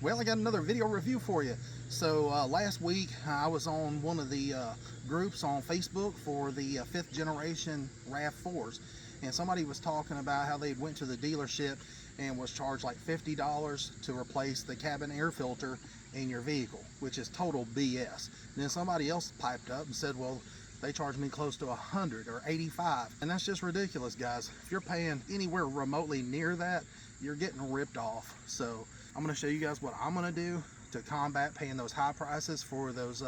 Well, I got another video review for you. So last week I was on one of the groups on Facebook for the 5th generation RAV4s, and somebody was talking about how they went to the dealership and was charged like $50 to replace the cabin air filter in your vehicle, which is total BS. And then somebody else piped up and said, well, they charged me close to 100 or 85, and that's just ridiculous, guys. If you're paying anywhere remotely near that, you're getting ripped off. So I'm going to show you guys what I'm going to do to combat paying those high prices for those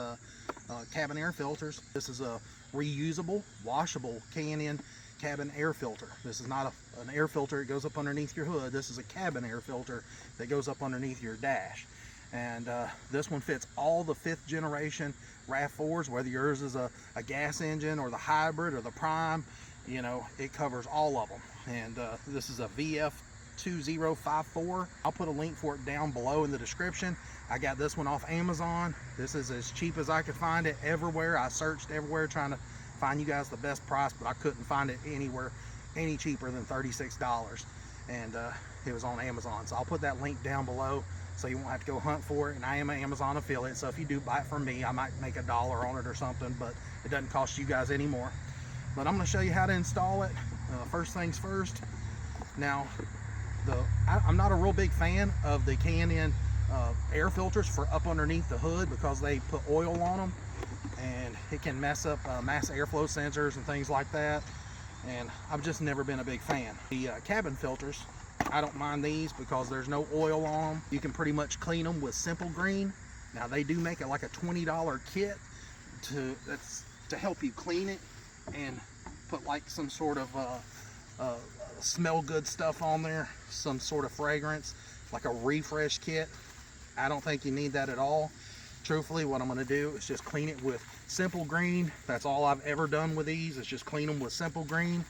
cabin air filters. This is a reusable, washable K&N cabin air filter. This is not an air filter that goes up underneath your hood. This is a cabin air filter that goes up underneath your dash. And this one fits all the 5th generation RAV4s, whether yours is a gas engine or the hybrid or the prime. You know, it covers all of them. And this is a VF2054. I'll put a link for it down below in the description. I got this one off Amazon. This is as cheap as I could find it everywhere. I searched everywhere trying to find you guys the best price, but I couldn't find it anywhere any cheaper than $36. And it was on Amazon. So I'll put that link down below so you won't have to go hunt for it. And I am an Amazon affiliate, so if you do buy it from me, I might make $1 on it or something, but it doesn't cost you guys any more. But I'm going to show you how to install it. First things first. Now, I'm not a real big fan of the K&N air filters for up underneath the hood because they put oil on them and it can mess up mass airflow sensors and things like that, and I've just never been a big fan. The cabin filters, I don't mind these because there's no oil on them. You can pretty much clean them with Simple Green. Now they do make it like a $20 kit to help you clean it and put like some sort of smell good stuff on there, some sort of fragrance, like a refresh kit. I don't think you need that at all. Truthfully, what I'm going to do is just clean it with Simple Green. That's all I've ever done with these, is just clean them with Simple Green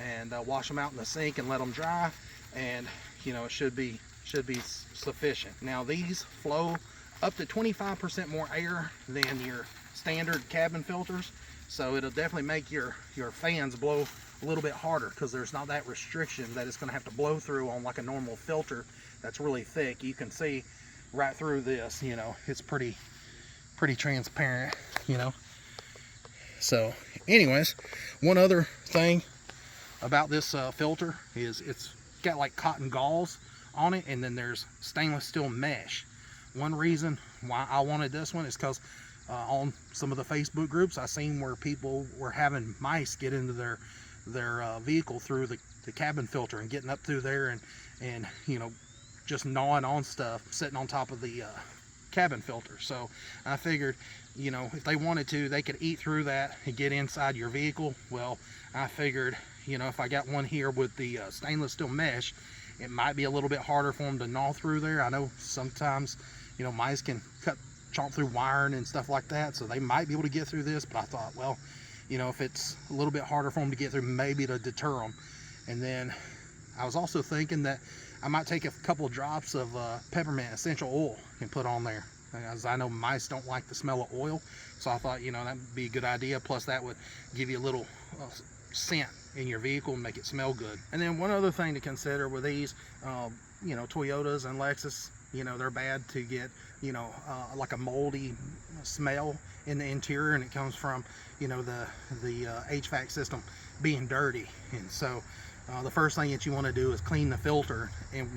and wash them out in the sink and let them dry, and you know, it should be sufficient. Now these flow up to 25% more air than your standard cabin filters, so it'll definitely make your fans blow a little bit harder because there's not that restriction that it's going to have to blow through on like a normal filter that's really thick. You can see right through this, you know, it's pretty transparent, you know. So anyways, one other thing about this filter is it's got like cotton gauze on it, and then there's stainless steel mesh. One reason why I wanted this one is because on some of the Facebook groups I seen where people were having mice get into their vehicle through the cabin filter and getting up through there and you know, just gnawing on stuff sitting on top of the cabin filter. So I figured, you know, if they wanted to, they could eat through that and get inside your vehicle. Well, I figured, you know, if I got one here with the stainless steel mesh, it might be a little bit harder for them to gnaw through there. I know sometimes, you know, mice can chomp through wiring and stuff like that, so they might be able to get through this. But I thought, well, you know, if it's a little bit harder for them to get through, maybe to deter them. And then I was also thinking that I might take a couple of drops of peppermint essential oil and put on there, as I know mice don't like the smell of oil. So I thought, you know, that would be a good idea. Plus that would give you a little scent in your vehicle and make it smell good. And then one other thing to consider with these, you know, Toyotas and Lexus, you know, they're bad to get, you know, like a moldy smell in the interior, and it comes from, you know, the HVAC system being dirty. And so the first thing that you want to do is clean the filter. And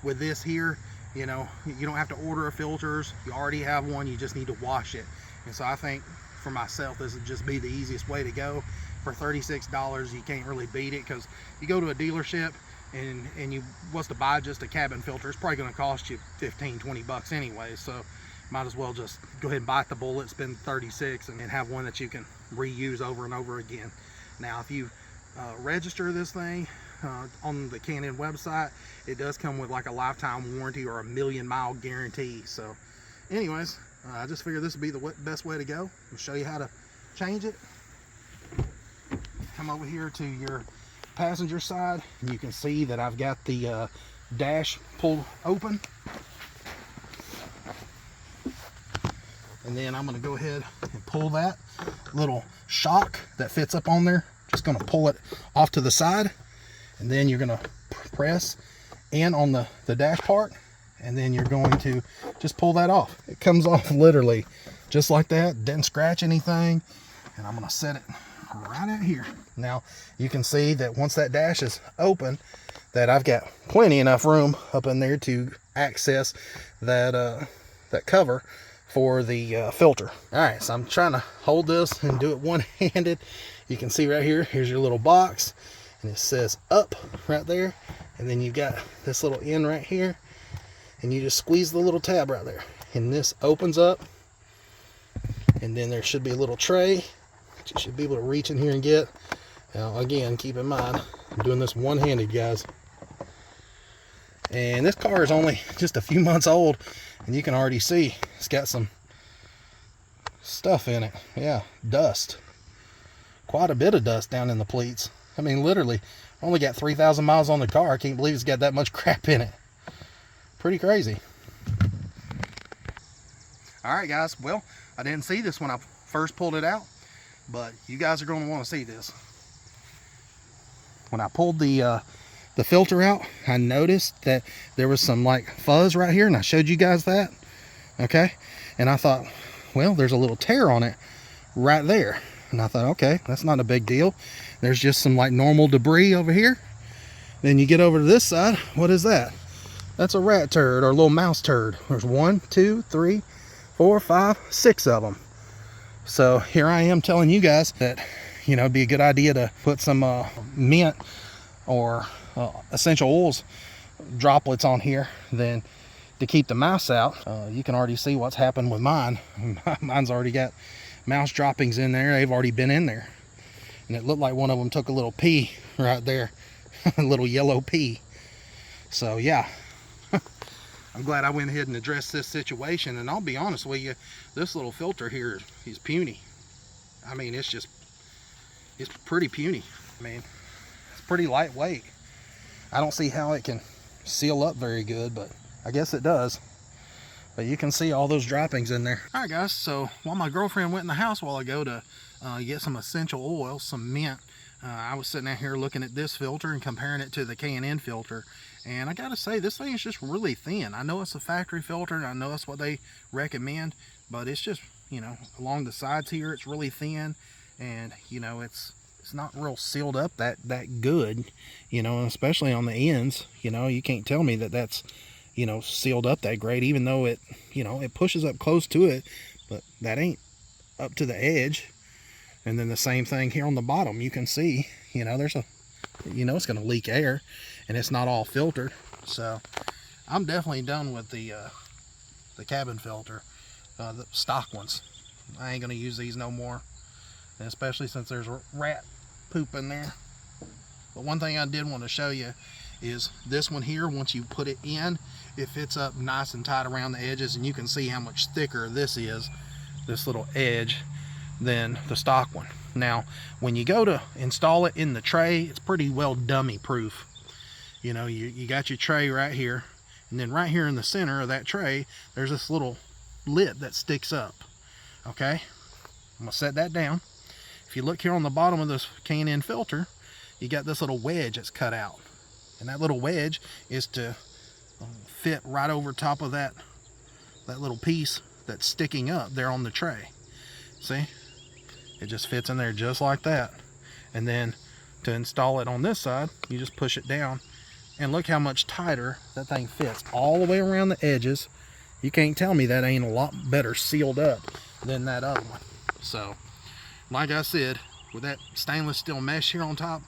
with this here, you know, you don't have to order a filters. You already have one, you just need to wash it. And so I think for myself, this would just be the easiest way to go. For $36, you can't really beat it, because you go to a dealership and you wants to buy just a cabin filter, it's probably going to cost you 15-20 bucks anyway. So might as well just go ahead and bite the bullet, spend 36 and have one that you can reuse over and over again. Now if you register this thing on the K&N website, it does come with like a lifetime warranty or a 1,000,000-mile guarantee. So anyways, I just figured this would be the best way to go. I'll show you how to change it. Come over here to your passenger side, and you can see that I've got the dash pulled open. And then I'm going to go ahead and pull that little shock that fits up on there. Just going to pull it off to the side, and then you're going to press in on the dash part, and then you're going to just pull that off. It comes off literally just like that, didn't scratch anything. And I'm gonna set it right out here. Now you can see that once that dash is open, that I've got plenty enough room up in there to access that that cover for the filter. All right, so I'm trying to hold this and do it one-handed. You can see right here, here's your little box, and it says up right there, and then you've got this little end right here, and you just squeeze the little tab right there, and this opens up, and then there should be a little tray that you should be able to reach in here and get. Now again, keep in mind, I'm doing this one-handed, guys. And this car is only just a few months old, and you can already see it's got some stuff in it. Yeah, dust. Quite a bit of dust down in the pleats. I mean, literally, only got 3,000 miles on the car. I can't believe it's got that much crap in it. Pretty crazy. All right, guys. Well, I didn't see this when I first pulled it out, but you guys are going to want to see this. When I pulled the filter out, I noticed that there was some like fuzz right here, and I showed you guys that. Okay, and I thought, well, there's a little tear on it right there, and I thought, okay, that's not a big deal. There's just some like normal debris over here. Then you get over to this side, what is that? That's a rat turd or a little mouse turd. There's 1, 2, 3, 4, 5, 6 of them. So here I am telling you guys that, you know, it'd be a good idea to put some mint or essential oils droplets on here then to keep the mouse out. You can already see what's happened with mine. Mine's already got mouse droppings in there. They've already been in there, and it looked like one of them took a little pee right there. A little yellow pee. So yeah, I'm glad I went ahead and addressed this situation. And I'll be honest with you, this little filter here is puny. I mean, it's pretty puny. I mean, it's pretty lightweight. I don't see how it can seal up very good, but I guess it does. But you can see all those droppings in there. All right, guys, so while my girlfriend went in the house a while ago to get some essential oil, some mint, I was sitting out here looking at this filter and comparing it to the K&N filter. And I gotta say, this thing is just really thin. I know it's a factory filter, and I know that's what they recommend, but it's just, you know, along the sides here, it's really thin, and, you know, it's not real sealed up that good, you know, and especially on the ends. You know, you can't tell me that that's, you know, sealed up that great, even though it, you know, it pushes up close to it, but that ain't up to the edge. And then the same thing here on the bottom, you can see, you know, there's a, you know, it's going to leak air, and it's not all filtered. So I'm definitely done with the cabin filter, the stock ones. I ain't going to use these no more, and especially since there's rat poop in there. But one thing I did want to show you is this one here. Once you put it in, it fits up nice and tight around the edges, and you can see how much thicker this is, this little edge, than the stock one. Now when you go to install it in the tray, it's pretty well dummy proof. You know, you got your tray right here, and then right here in the center of that tray, there's this little lid that sticks up. Okay, I'm gonna set that down. If you look here on the bottom of this K&N filter, you got this little wedge that's cut out, and that little wedge is to fit right over top of that little piece that's sticking up there on the tray. See, it just fits in there just like that. And then to install it on this side, you just push it down, and look how much tighter that thing fits all the way around the edges. You can't tell me that ain't a lot better sealed up than that other one. So like I said, with that stainless steel mesh here on top,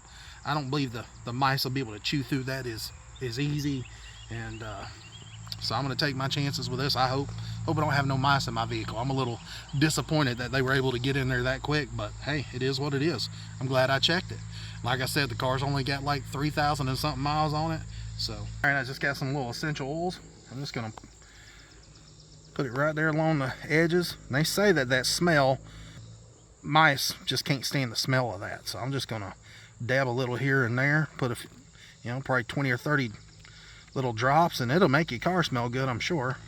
I don't believe the mice will be able to chew through that as easy. And so I'm going to take my chances with this. I hope I don't have no mice in my vehicle. I'm a little disappointed that they were able to get in there that quick, but hey, it is what it is. I'm glad I checked it. Like I said, the car's only got like 3,000 and something miles on it. So, all right, I just got some little essential oils. I'm just going to put it right there along the edges. And they say that smell, mice just can't stand the smell of that. So I'm just going to dab a little here and there, put a, you know, probably 20 or 30 little drops, and it'll make your car smell good, I'm sure.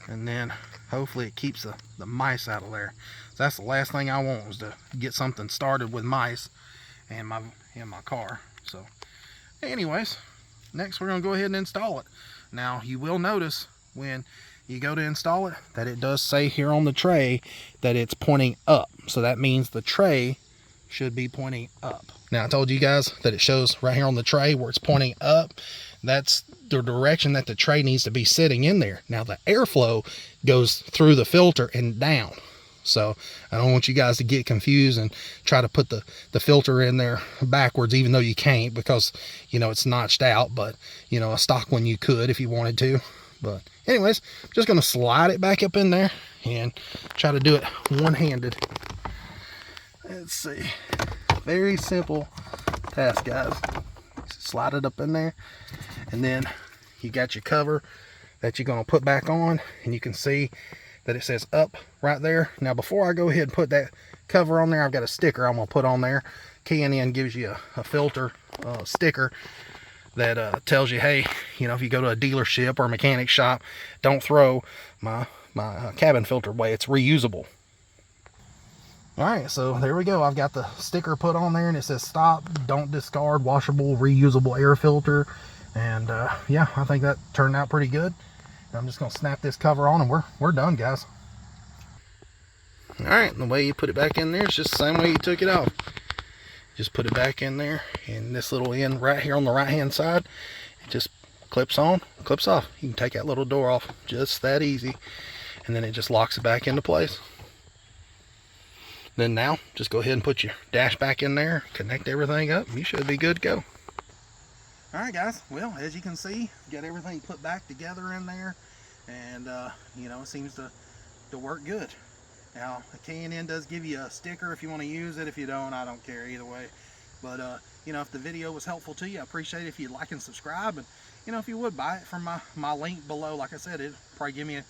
And then hopefully it keeps the mice out of there. So that's the last thing I want, was to get something started with mice in my car. So anyways, next we're going to go ahead and install it. Now you will notice when you go to install it that it does say here on the tray that it's pointing up. So that means the tray should be pointing up. Now I told you guys that it shows right here on the tray where it's pointing up. That's the direction that the tray needs to be sitting in there. Now the airflow goes through the filter and down. So I don't want you guys to get confused and try to put the filter in there backwards, even though you can't, because, you know, it's notched out. But, you know, a stock one you could if you wanted to. But anyways, I'm just going to slide it back up in there and try to do it one-handed. Let's see. Very simple task, guys. Slide it up in there, and then you got your cover that you're going to put back on, and you can see that it says up right there. Now before I go ahead and put that cover on there, I've got a sticker I'm going to put on there. K&N gives you a filter sticker that tells you, hey, you know, if you go to a dealership or a mechanic shop, don't throw my cabin filter away. It's reusable. All right, so there we go. I've got the sticker put on there, and it says stop, don't discard, washable, reusable air filter. And yeah, I think that turned out pretty good. I'm just going to snap this cover on, and we're done, guys. All right, the way you put it back in there is just the same way you took it off. Just put it back in there, and this little end right here on the right hand side, it just clips on, clips off. You can take that little door off, just that easy, and then it just locks it back into place. Then now, just go ahead and put your dash back in there, connect everything up, and you should be good to go. All right, guys, well, as you can see, got everything put back together in there, and you know, it seems to work good. Now, the K&N does give you a sticker if you want to use it. If you don't, I don't care either way. But you know, if the video was helpful to you, I appreciate it if you'd like and subscribe, and you know, if you would buy it from my link below. Like I said, it'd probably give me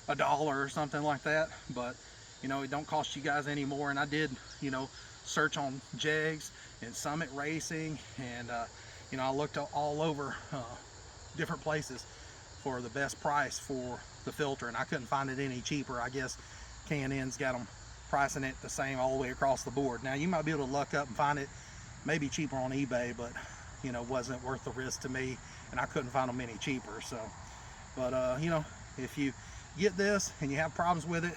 $1 or something like that, but you know, it don't cost you guys any more. And I did, you know, search on Jegs and Summit Racing, and you know, I looked all over different places for the best price for the filter, and I couldn't find it any cheaper. I guess K&N's got them pricing it the same all the way across the board. Now, you might be able to luck up and find it maybe cheaper on eBay, but you know, wasn't worth the risk to me, and I couldn't find them any cheaper. So, but you know, if you get this and you have problems with it,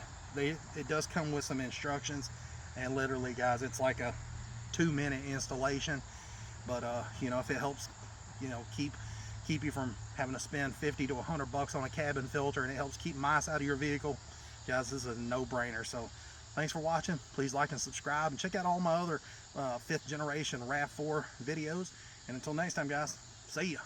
it does come with some instructions, and literally, guys, it's like a 2-minute installation. But you know, if it helps, you know, keep you from having to spend $50 to $100 on a cabin filter, and it helps keep mice out of your vehicle, guys, this is a no-brainer. So thanks for watching. Please like and subscribe, and check out all my other 5th generation RAV4 videos. And until next time, guys, see ya.